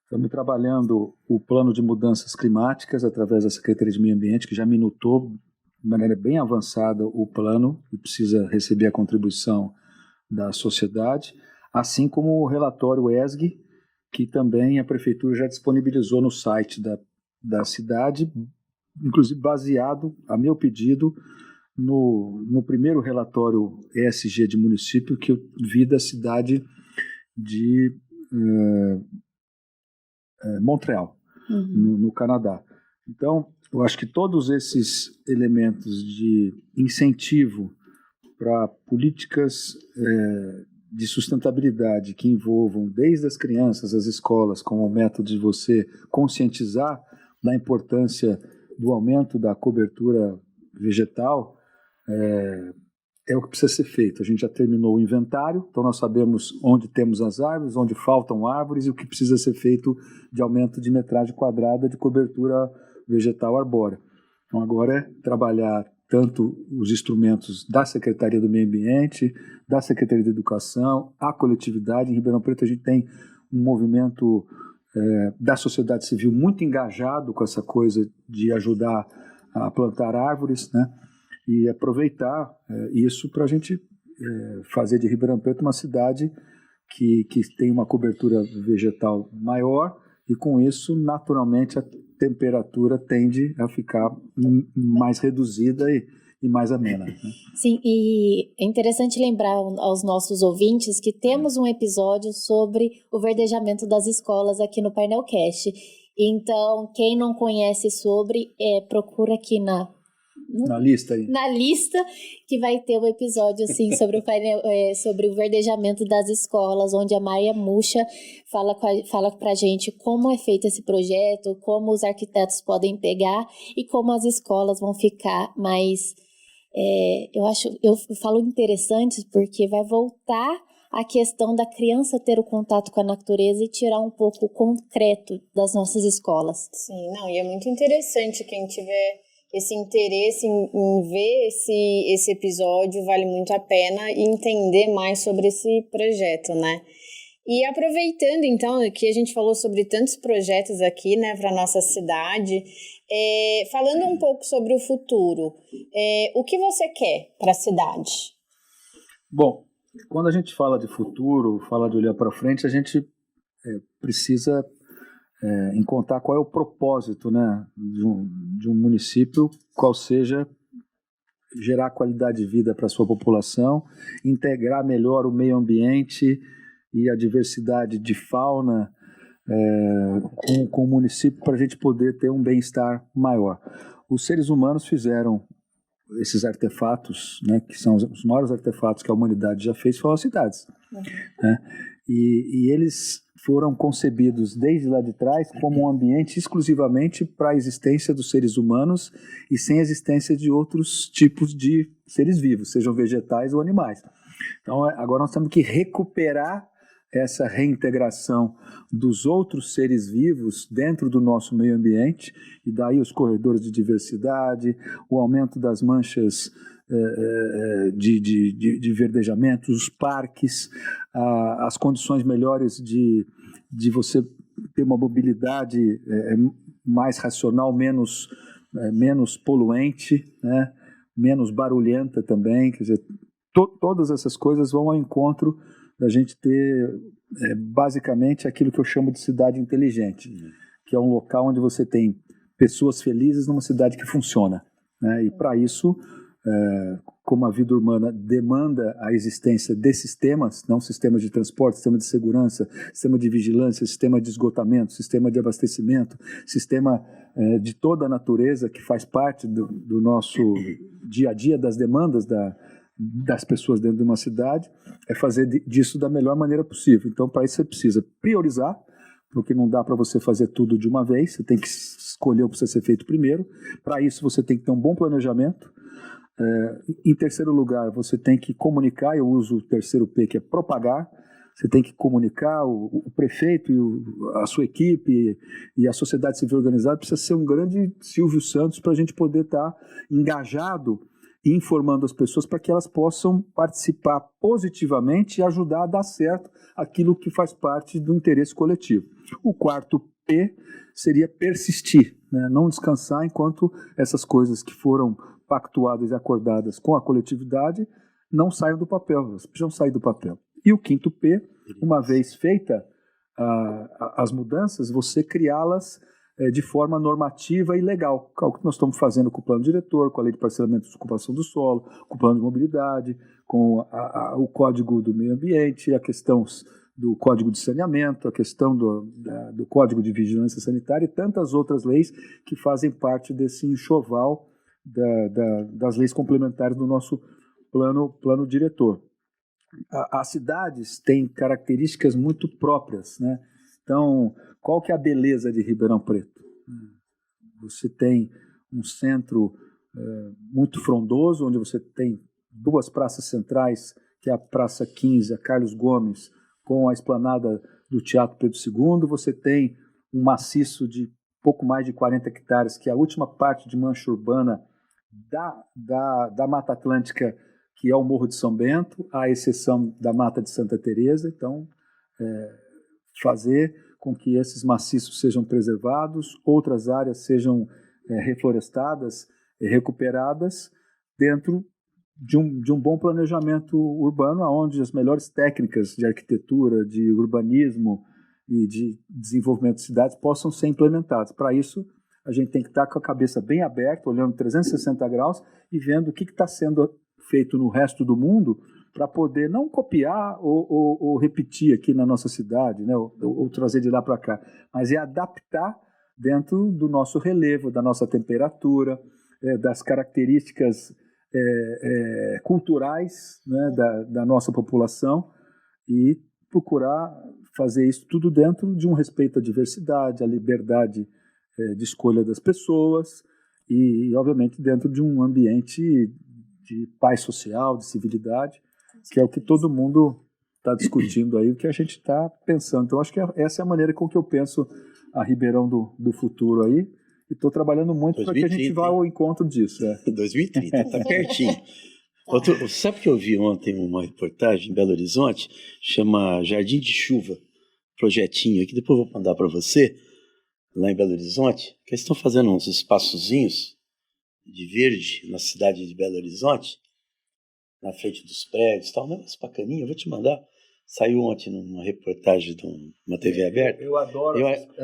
Speaker 4: Estamos trabalhando o plano de mudanças climáticas através da Secretaria de Meio Ambiente, que já minutou de maneira bem avançada o plano e precisa receber a contribuição da sociedade, assim como o relatório ESG, que também a Prefeitura já disponibilizou no site da cidade, inclusive baseado, a meu pedido, no primeiro relatório ESG de município que eu vi da cidade de Montreal, no Canadá. Então, eu acho que todos esses elementos de incentivo para políticas de sustentabilidade que envolvam desde as crianças, as escolas, como o método de você conscientizar da importância do aumento da cobertura vegetal, é o que precisa ser feito. A gente já terminou o inventário, então nós sabemos onde temos as árvores, onde faltam árvores e o que precisa ser feito de aumento de metragem quadrada de cobertura vegetal arbórea. Então agora é trabalhar tanto os instrumentos da Secretaria do Meio Ambiente, da Secretaria de Educação, a coletividade. Em Ribeirão Preto a gente tem um movimento da sociedade civil muito engajado com essa coisa de ajudar a plantar árvores, né? E aproveitar isso para a gente fazer de Ribeirão Preto uma cidade que tem uma cobertura vegetal maior e com isso, naturalmente, a temperatura tende a ficar mais reduzida e mais amena. Né?
Speaker 1: Sim, e é interessante lembrar aos nossos ouvintes que temos um episódio sobre o verdejamento das escolas aqui no Painelcast. Então, quem não conhece sobre, procura aqui na
Speaker 4: lista aí.
Speaker 1: Na lista, que vai ter um episódio assim, sobre o verdejamento das escolas, onde a Maia Mucha fala pra gente como é feito esse projeto, como os arquitetos podem pegar e como as escolas vão ficar mais... eu falo interessantes porque vai voltar a questão da criança ter o contato com a natureza e tirar um pouco o concreto das nossas escolas.
Speaker 2: Sim, e é muito interessante quem tiver esse interesse em ver esse episódio, vale muito a pena e entender mais sobre esse projeto, né? E aproveitando, então, que a gente falou sobre tantos projetos aqui, né, para nossa cidade, falando um pouco sobre o futuro, o que você quer para a cidade?
Speaker 4: Bom, quando a gente fala de futuro, fala de olhar para frente, a gente precisa encontrar qual é o propósito, né, de um município, qual seja gerar qualidade de vida para a sua população, integrar melhor o meio ambiente e a diversidade de fauna com o município para a gente poder ter um bem-estar maior. Os seres humanos fizeram esses artefatos, né, que são os maiores artefatos que a humanidade já fez, foram as cidades. Né? E eles foram concebidos desde lá de trás como um ambiente exclusivamente para a existência dos seres humanos e sem a existência de outros tipos de seres vivos, sejam vegetais ou animais. Então, agora nós temos que recuperar essa reintegração dos outros seres vivos dentro do nosso meio ambiente, e daí os corredores de diversidade, o aumento das manchas de verdejamento, os parques, as condições melhores de você ter uma mobilidade mais racional, menos menos poluente, né? Menos barulhenta também, quer dizer, todas essas coisas vão ao encontro da gente ter basicamente aquilo que eu chamo de cidade inteligente, que é um local onde você tem pessoas felizes numa cidade que funciona, né? E para isso, como a vida urbana demanda a existência de sistemas, não sistemas de transporte, sistema de segurança, sistema de vigilância, sistema de esgotamento, sistema de abastecimento, sistema de toda a natureza que faz parte do nosso dia a dia, das demandas das pessoas dentro de uma cidade, é fazer disso da melhor maneira possível. Então, para isso você precisa priorizar, porque não dá para você fazer tudo de uma vez, você tem que escolher o que precisa ser feito primeiro. Para isso você tem que ter um bom planejamento. Em terceiro lugar, você tem que comunicar, eu uso o terceiro P, que é propagar. Você tem que comunicar, o prefeito e a sua equipe e a sociedade civil organizada precisa ser um grande Silvio Santos para a gente poder estar engajado e informando as pessoas para que elas possam participar positivamente e ajudar a dar certo aquilo que faz parte do interesse coletivo. O quarto P seria persistir, né? Não descansar enquanto essas coisas que foram pactuadas e acordadas com a coletividade não saiam do papel, elas precisam sair do papel. E o quinto P, uma vez feita as mudanças, você criá-las de forma normativa e legal, que é o que nós estamos fazendo com o plano diretor, com a lei de parcelamento de ocupação do solo, com o plano de mobilidade, com o código do meio ambiente, a questão do código de saneamento, a questão do código de vigilância sanitária e tantas outras leis que fazem parte desse enxoval das leis complementares do nosso plano diretor. As cidades têm características muito próprias, né? Então, qual que é a beleza de Ribeirão Preto? Você tem um centro muito frondoso, onde você tem duas praças centrais, que é a Praça 15, a Carlos Gomes, com a esplanada do Teatro Pedro II. Você tem um maciço de pouco mais de 40 hectares, que é a última parte de mancha urbana da Mata Atlântica, que é o Morro de São Bento, à exceção da Mata de Santa Teresa. Então, fazer com que esses maciços sejam preservados, outras áreas sejam reflorestadas, recuperadas, dentro de um bom planejamento urbano, onde as melhores técnicas de arquitetura, de urbanismo e de desenvolvimento de cidades possam ser implementadas. Para isso, a gente tem que estar com a cabeça bem aberta, olhando 360 graus e vendo o que está sendo feito no resto do mundo, para poder não copiar ou repetir aqui na nossa cidade, né, ou trazer de lá para cá, mas é adaptar dentro do nosso relevo, da nossa temperatura, das características culturais, né, da nossa população, e procurar fazer isso tudo dentro de um respeito à diversidade, à liberdade de escolha das pessoas e, obviamente, dentro de um ambiente de paz social, de civilidade, que é o que todo mundo está discutindo aí, o que a gente está pensando. Então, acho que essa é a maneira com que eu penso a Ribeirão do futuro aí, e estou trabalhando muito para que a gente vá ao encontro disso.
Speaker 3: 2030, está pertinho. Sabe que eu vi ontem uma reportagem em Belo Horizonte, chama Jardim de Chuva, projetinho, que depois eu vou mandar para você, lá em Belo Horizonte, que eles estão fazendo uns espaçozinhos de verde na cidade de Belo Horizonte, na frente dos prédios, tal, um negócio bacaninha, eu vou te mandar. Saiu ontem numa reportagem de uma TV aberta.
Speaker 4: Eu adoro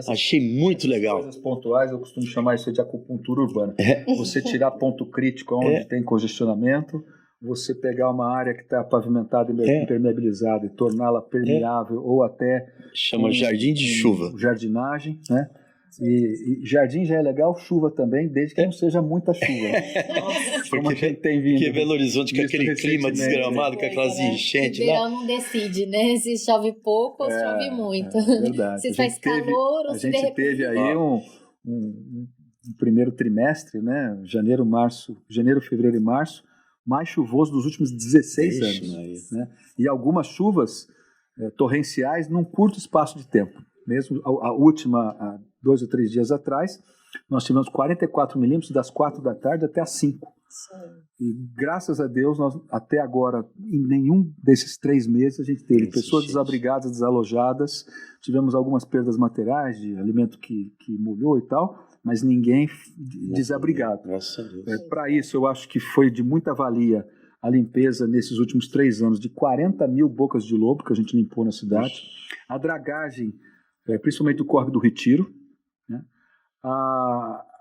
Speaker 3: achei muito legal.
Speaker 4: Coisas pontuais, eu costumo chamar isso de acupuntura urbana. Você tirar ponto crítico onde tem congestionamento, você pegar uma área que está pavimentada e impermeabilizada e torná-la permeável ou até...
Speaker 3: Chama jardim de chuva.
Speaker 4: Jardinagem, né? E jardim já é legal, chuva também, desde que não seja muita chuva.
Speaker 3: Como a gente tem vindo. Porque Belo Horizonte, com aquele clima desgramado, com aquelas enchentes lá.
Speaker 1: Verão não decide, né? Se chove pouco ou chove muito.
Speaker 4: Verdade.
Speaker 1: Se faz calor ou se de repente...
Speaker 4: A gente teve aí um primeiro trimestre, né? Janeiro, fevereiro e março, mais chuvoso dos últimos 16 anos. Né? E algumas chuvas torrenciais num curto espaço de tempo. Mesmo a última, há 2 ou 3 dias atrás, nós tivemos 44 milímetros das 4 da tarde até as 5. Sim. E graças a Deus, nós até agora, em nenhum desses 3 meses, a gente teve pessoas desabrigadas, desalojadas, tivemos algumas perdas materiais de alimento que molhou e tal, mas ninguém desabrigado.
Speaker 3: Graças a Deus.
Speaker 4: Para isso, eu acho que foi de muita valia a limpeza nesses últimos 3 anos de 40 mil bocas de lobo que a gente limpou na cidade, a dragagem, principalmente do Córrego do Retiro, né?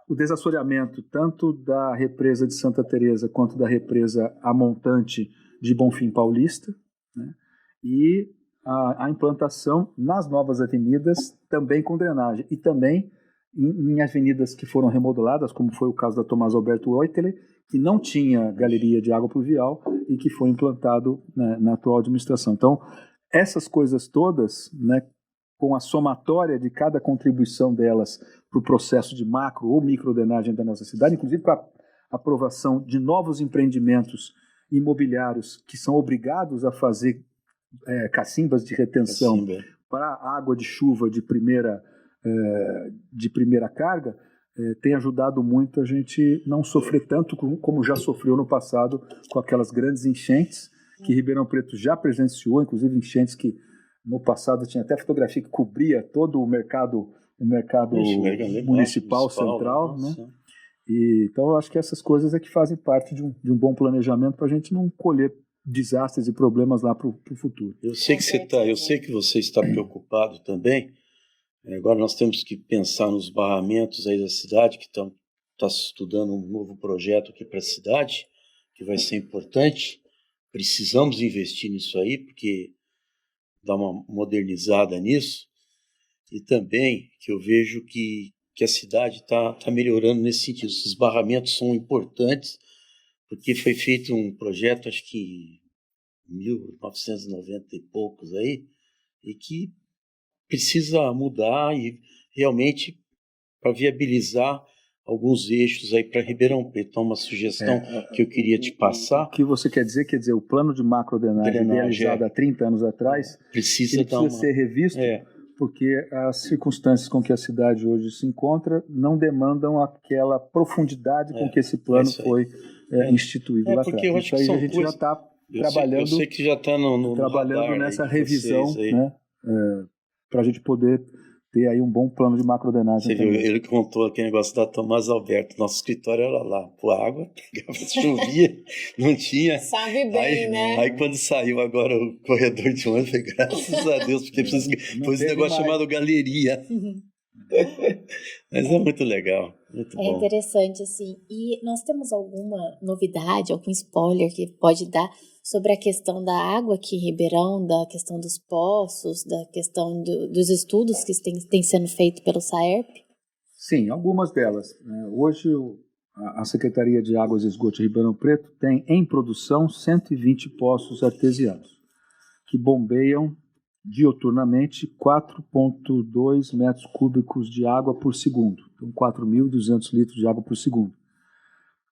Speaker 4: O desassoreamento tanto da represa de Santa Teresa quanto da represa A Montante de Bonfim Paulista, né? E a implantação nas novas avenidas também com drenagem e também em avenidas que foram remodeladas, como foi o caso da Tomás Alberto Oitele, que não tinha galeria de água pluvial e que foi implantado, né, na atual administração. Então, essas coisas todas, né, com a somatória de cada contribuição delas para o processo de macro ou microdrenagem da nossa cidade, inclusive com a aprovação de novos empreendimentos imobiliários que são obrigados a fazer cacimbas de retenção para água de chuva de primeira carga, tem ajudado muito a gente não sofrer tanto como já sofreu no passado com aquelas grandes enchentes que Ribeirão Preto já presenciou, inclusive enchentes que no passado tinha até fotografia que cobria todo o mercado municipal central, né? E, então eu acho que essas coisas é que fazem parte de um bom planejamento para a gente não colher desastres e problemas lá para o futuro.
Speaker 3: Eu sei que você está preocupado também. Agora nós temos que pensar nos barramentos aí da cidade, que está estudando um novo projeto aqui para a cidade, que vai ser importante. Precisamos investir nisso aí, porque dá uma modernizada nisso. E também que eu vejo que a cidade está melhorando nesse sentido. Esses barramentos são importantes, porque foi feito um projeto, acho que em 1990 e poucos aí, e que precisa mudar e realmente para viabilizar alguns eixos aí para Ribeirão Preto. Então, uma sugestão que eu queria te passar.
Speaker 4: O que você quer dizer, o plano de macrodrenagem realizado há 30 anos atrás precisa ser revisto, porque as circunstâncias com que a cidade hoje se encontra não demandam aquela profundidade com que esse plano foi instituído lá atrás. Isso aí a gente já está trabalhando.
Speaker 3: Eu sei que já está
Speaker 4: trabalhando nessa revisão, né? Para a gente poder ter aí um bom plano de macrodrenagem.
Speaker 3: Você viu, ele contou aquele negócio da Tomás Alberto, nosso escritório era lá, pô, água, pegava, chovia, não tinha.
Speaker 2: Sabe bem, né?
Speaker 3: Aí quando saiu agora o corredor de ônibus, eu falei, graças a Deus, porque pôs um negócio chamado galeria. Mas é muito legal, muito bom.
Speaker 1: É interessante, assim. E nós temos alguma novidade, algum spoiler que pode dar sobre a questão da água aqui em Ribeirão, da questão dos poços, da questão dos estudos que têm sendo feitos pelo SAERP?
Speaker 4: Sim, algumas delas. Hoje a Secretaria de Águas e Esgoto de Ribeirão Preto tem em produção 120 poços artesianos, que bombeiam dioturnamente 4,2 metros cúbicos de água por segundo, então 4.200 litros de água por segundo.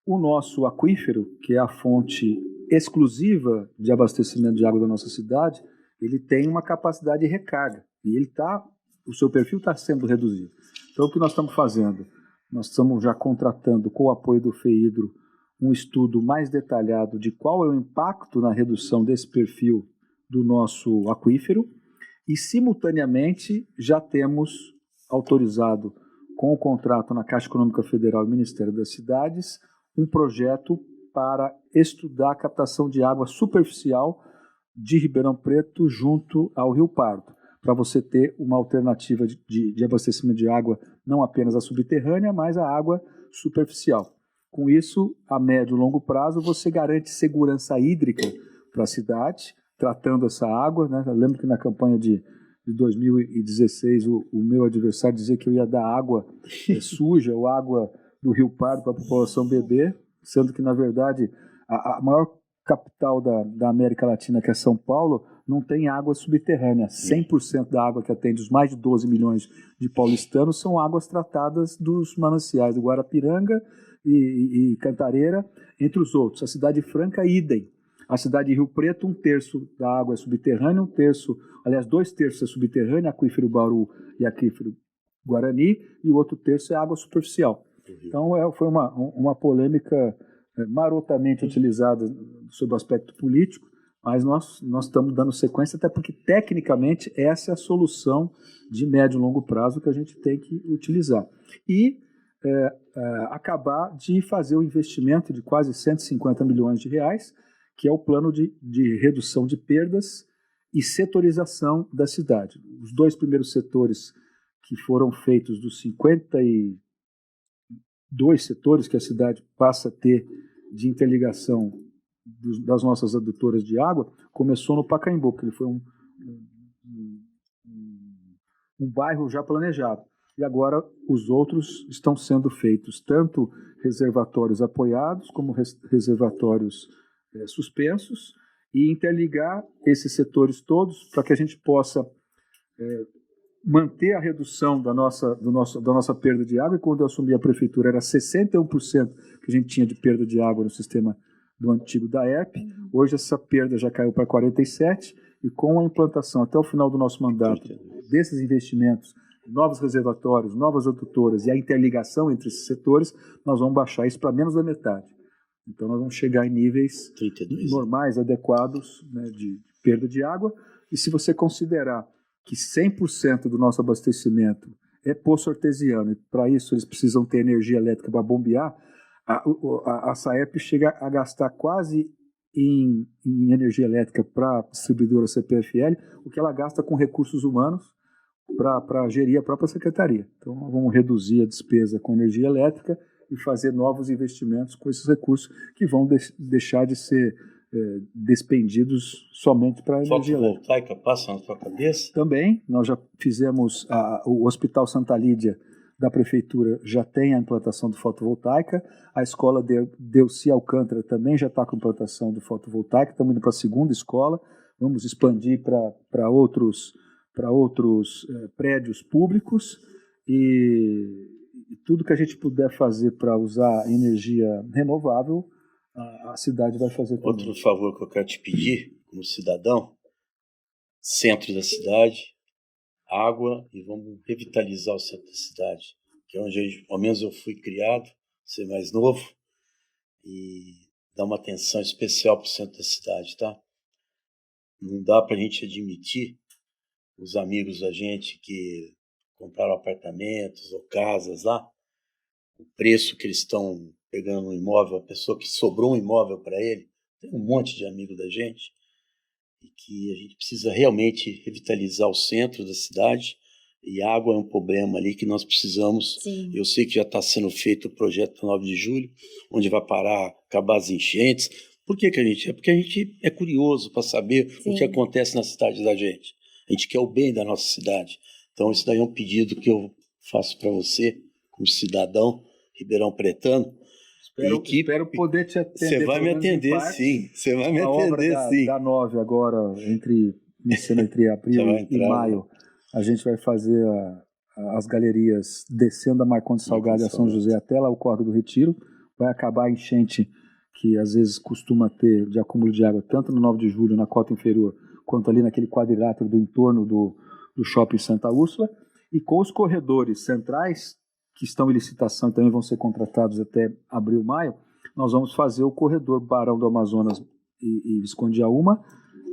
Speaker 4: O nosso aquífero, que é a fonte exclusiva de abastecimento de água da nossa cidade, ele tem uma capacidade de recarga e o seu perfil está sendo reduzido. Então o que nós estamos fazendo? Nós estamos já contratando com o apoio do FEHIDRO um estudo mais detalhado de qual é o impacto na redução desse perfil do nosso aquífero e simultaneamente já temos autorizado com o contrato na Caixa Econômica Federal e Ministério das Cidades um projeto para estudar a captação de água superficial de Ribeirão Preto junto ao Rio Pardo, para você ter uma alternativa de abastecimento de água não apenas a subterrânea, mas a água superficial. Com isso, a médio e longo prazo, você garante segurança hídrica para a cidade, tratando essa água, né? Eu lembro que na campanha de 2016 o meu adversário dizia que eu ia dar água suja ou água do Rio Pardo para a população beber, sendo que, na verdade, a maior capital da América Latina, que é São Paulo, não tem água subterrânea. 100% da água que atende os mais de 12 milhões de paulistanos são águas tratadas dos mananciais do Guarapiranga e Cantareira, entre os outros. A cidade Franca, idem. A cidade de Rio Preto, 1/3 da água é subterrânea, 2/3 é subterrânea, aquífero Bauru e aquífero Guarani, e o outro terço é água superficial. Então foi uma polêmica marotamente utilizada sob o aspecto político, mas nós estamos dando sequência, até porque tecnicamente essa é a solução de médio e longo prazo que a gente tem que utilizar. E acabar de fazer o investimento de quase 150 milhões de reais, que é o plano de redução de perdas e setorização da cidade. Os 2 primeiros setores que foram feitos dos 52 setores que a cidade passa a ter de interligação das nossas adutoras de água, começou no Pacaembu, porque ele foi um bairro já planejado. E agora os outros estão sendo feitos, tanto reservatórios apoiados como reservatórios suspensos, e interligar esses setores todos para que a gente possa manter a redução da nossa perda de água. E quando eu assumi a prefeitura era 61% que a gente tinha de perda de água no sistema do antigo DAERP. Hoje essa perda já caiu para 47%, e com a implantação até o final do nosso mandato desses investimentos, novos reservatórios, novas adutoras e a interligação entre esses setores, nós vamos baixar isso para menos da metade. Então nós vamos chegar em níveis 32. Normais, adequados, né, de perda de água. E se você considerar que 100% do nosso abastecimento é poço artesiano, e para isso eles precisam ter energia elétrica para bombear, a SAEP chega a gastar quase em energia elétrica para a distribuidora CPFL o que ela gasta com recursos humanos para gerir a própria secretaria. Então, nós vamos reduzir a despesa com energia elétrica e fazer novos investimentos com esses recursos que vão deixar de ser despendidos somente para a energia elétrica.
Speaker 3: Fotovoltaica passa na sua cabeça?
Speaker 4: Também, nós já fizemos o Hospital Santa Lídia da Prefeitura já tem a implantação de fotovoltaica, a escola Delci Alcântara também já está com implantação de fotovoltaica, estamos indo para a segunda escola, vamos expandir para outros prédios públicos, e tudo que a gente puder fazer para usar energia renovável, a cidade vai fazer também.
Speaker 3: Outro favor que eu quero te pedir, como cidadão, centro da cidade, água, e vamos revitalizar o centro da cidade, que é onde, ao menos, eu fui criado, ser mais novo, e dar uma atenção especial para o centro da cidade, tá? Não dá para a gente admitir os amigos da gente que compraram apartamentos ou casas lá, o preço que eles estão pegando um imóvel, a pessoa que sobrou um imóvel para ele, tem um monte de amigo da gente, e que a gente precisa realmente revitalizar o centro da cidade, e água é um problema ali que nós precisamos.
Speaker 1: Sim.
Speaker 3: Eu sei que já está sendo feito o projeto 9 de julho, onde vai acabar as enchentes. Por que a gente é? Porque a gente é curioso para saber o que acontece na cidade da gente. A gente quer o bem da nossa cidade. Então, isso daí é um pedido que eu faço para você, como cidadão ribeirão pretano.
Speaker 4: Espero poder te atender.
Speaker 3: Você vai me atender, sim. Você vai me atender, sim.
Speaker 4: Da 9 agora, iniciando entre abril e maio, a gente vai fazer as galerias descendo a Marcondes Salgado e a São José até lá o Córrego do Retiro. Vai acabar a enchente que às vezes costuma ter de acúmulo de água, tanto no 9 de julho, na cota inferior, quanto ali naquele quadrilátero do entorno do Shopping Santa Úrsula. E com os corredores centrais, que estão em licitação e também vão ser contratados até abril, maio, nós vamos fazer o corredor Barão do Amazonas e Visconde de Auma,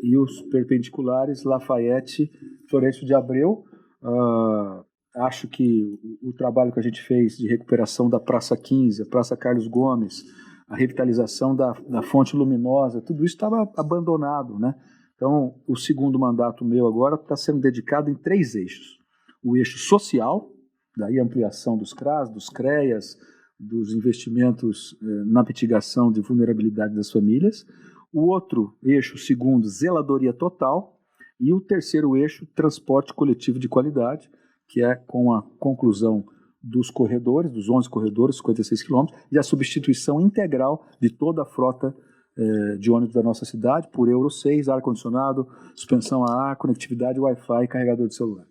Speaker 4: e os perpendiculares Lafayette, Florencio de Abreu. Acho que o trabalho que a gente fez de recuperação da Praça 15, a Praça Carlos Gomes, a revitalização da Fonte Luminosa, tudo isso estava abandonado, né? Então, o segundo mandato meu agora está sendo dedicado em 3 eixos. O eixo social, daí a ampliação dos CRAS, dos CREAS, dos investimentos na mitigação de vulnerabilidade das famílias. O outro eixo, segundo, zeladoria total. E o terceiro eixo, transporte coletivo de qualidade, que é com a conclusão dos corredores, dos 11 corredores, 56 quilômetros, e a substituição integral de toda a frota de ônibus da nossa cidade por Euro 6, ar-condicionado, suspensão a ar, conectividade Wi-Fi e carregador de celular.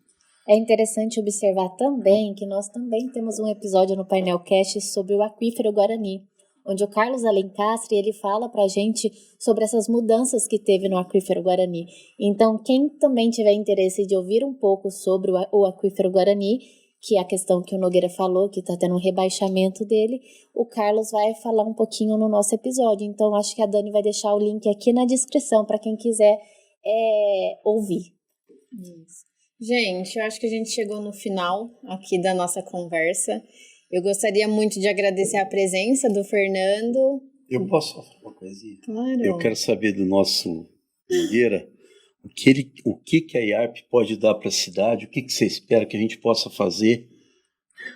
Speaker 1: É interessante observar também que nós também temos um episódio no Painelcast sobre o Aquífero Guarani, onde o Carlos Alencastre ele fala para a gente sobre essas mudanças que teve no Aquífero Guarani. Então, quem também tiver interesse de ouvir um pouco sobre o Aquífero Guarani, que é a questão que o Nogueira falou, que está tendo um rebaixamento dele, o Carlos vai falar um pouquinho no nosso episódio. Então, acho que a Dani vai deixar o link aqui na descrição para quem quiser ouvir.
Speaker 2: Isso. Gente, eu acho que a gente chegou no final aqui da nossa conversa Eu gostaria muito de agradecer a presença do Fernando.
Speaker 3: Eu posso falar uma coisinha?
Speaker 2: Claro.
Speaker 3: Eu quero saber do nosso Nogueira o que a IARP pode dar para a cidade, o que você espera que a gente possa fazer,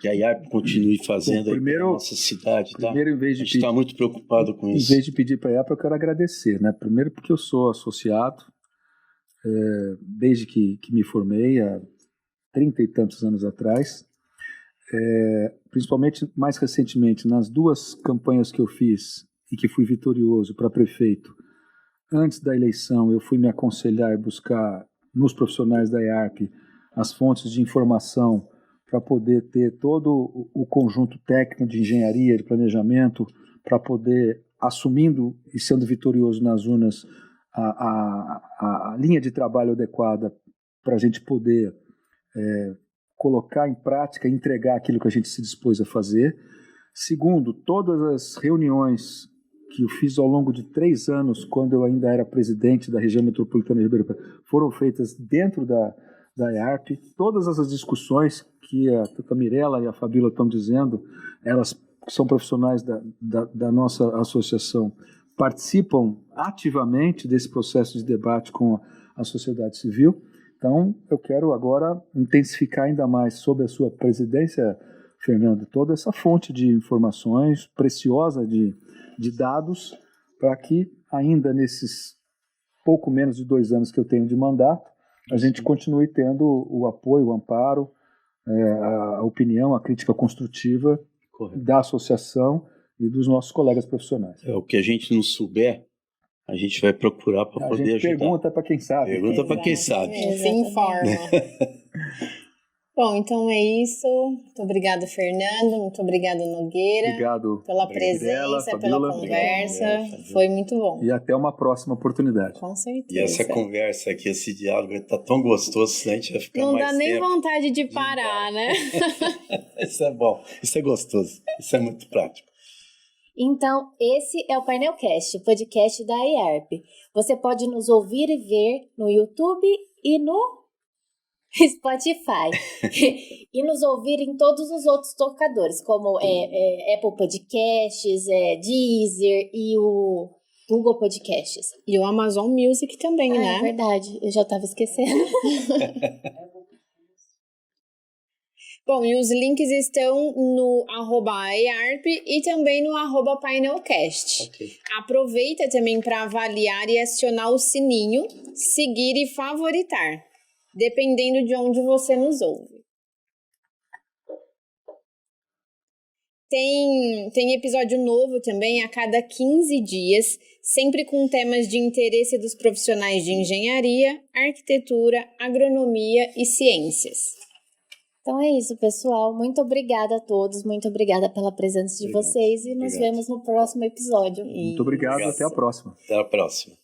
Speaker 3: que a IARP continue fazendo aí para a nossa cidade, tá?
Speaker 4: Primeiro, em vez de
Speaker 3: a gente está muito preocupado com isso.
Speaker 4: Em vez de pedir para a IARP, eu quero agradecer, né? Primeiro porque eu sou associado, desde que me formei, há 30 e tantos anos atrás, principalmente mais recentemente, nas 2 campanhas que eu fiz e que fui vitorioso para prefeito. Antes da eleição, eu fui me aconselhar e buscar nos profissionais da IARP as fontes de informação para poder ter todo o conjunto técnico de engenharia, de planejamento, para poder, assumindo e sendo vitorioso nas urnas, a linha de trabalho adequada para a gente poder colocar em prática e entregar aquilo que a gente se dispôs a fazer. Segundo, todas as reuniões que eu fiz ao longo de 3 anos, quando eu ainda era presidente da região metropolitana de Ribeirão Preto, foram feitas dentro da IARP. Todas as discussões que tanto a Mirella e a Fabíola estão dizendo, elas são profissionais da nossa associação, participam ativamente desse processo de debate com a sociedade civil. Então, eu quero agora intensificar ainda mais, sob a sua presidência, Fernando, toda essa fonte de informações preciosa de dados, para que ainda nesses pouco menos de 2 anos que eu tenho de mandato, a gente continue tendo o apoio, o amparo, a opinião, a crítica construtiva da associação e dos nossos colegas profissionais.
Speaker 3: O que a gente não souber, a gente vai procurar para poder ajudar.
Speaker 4: Pergunta para quem sabe.
Speaker 3: Pergunta para quem sabe.
Speaker 2: Se informa. Bom, então é isso. Muito obrigada, Fernando. Muito obrigada, Nogueira.
Speaker 4: Obrigado
Speaker 2: pela presença, pela conversa. Foi muito bom.
Speaker 4: E até uma próxima oportunidade.
Speaker 2: Com certeza.
Speaker 3: E essa conversa aqui, esse diálogo, está tão gostoso que a gente vai ficar
Speaker 2: não
Speaker 3: mais
Speaker 2: dá nem
Speaker 3: tempo.
Speaker 2: vontade de parar, né?
Speaker 3: Isso é bom, isso é gostoso, isso é muito prático.
Speaker 1: Então, esse é o Painelcast, o podcast da IARP. Você pode nos ouvir e ver no YouTube e no Spotify. E nos ouvir em todos os outros tocadores, como Apple Podcasts, Deezer e o Google Podcasts.
Speaker 2: E o Amazon Music também, né?
Speaker 1: É verdade, eu já estava esquecendo.
Speaker 2: Bom, e os links estão no @IARP e também no @Painelcast.
Speaker 3: Okay.
Speaker 2: Aproveita também para avaliar e acionar o sininho, seguir e favoritar, dependendo de onde você nos ouve. Tem episódio novo também a cada 15 dias, sempre com temas de interesse dos profissionais de engenharia, arquitetura, agronomia e ciências.
Speaker 1: Então é isso, pessoal. Muito obrigada a todos. Muito obrigada pela presença de vocês. E nos vemos no próximo episódio.
Speaker 4: Muito obrigado. Até a próxima.
Speaker 3: Até a próxima.